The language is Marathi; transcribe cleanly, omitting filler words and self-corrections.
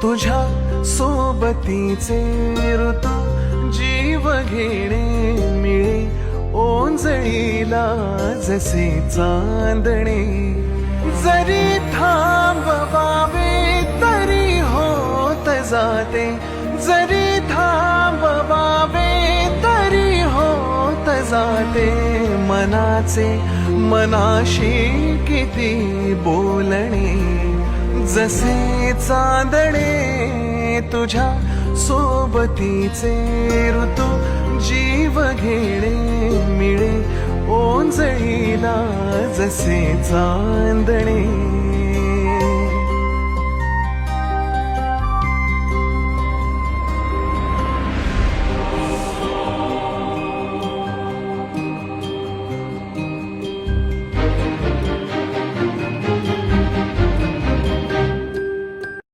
तुझ्या सोबतीचे ऋतू जीव घेणे मिळे ओंजळीला जसे चांदणे. जरी थांबवावे तरी होत जाते, जरी थांबवावे तरी होत जाते. मनाचे मनाशी किती बोलणे, जसे चांदणे तुझ्या सोबतीचे ऋतू जीव घेणे मिळे ओंजळीला जसे चांदणे.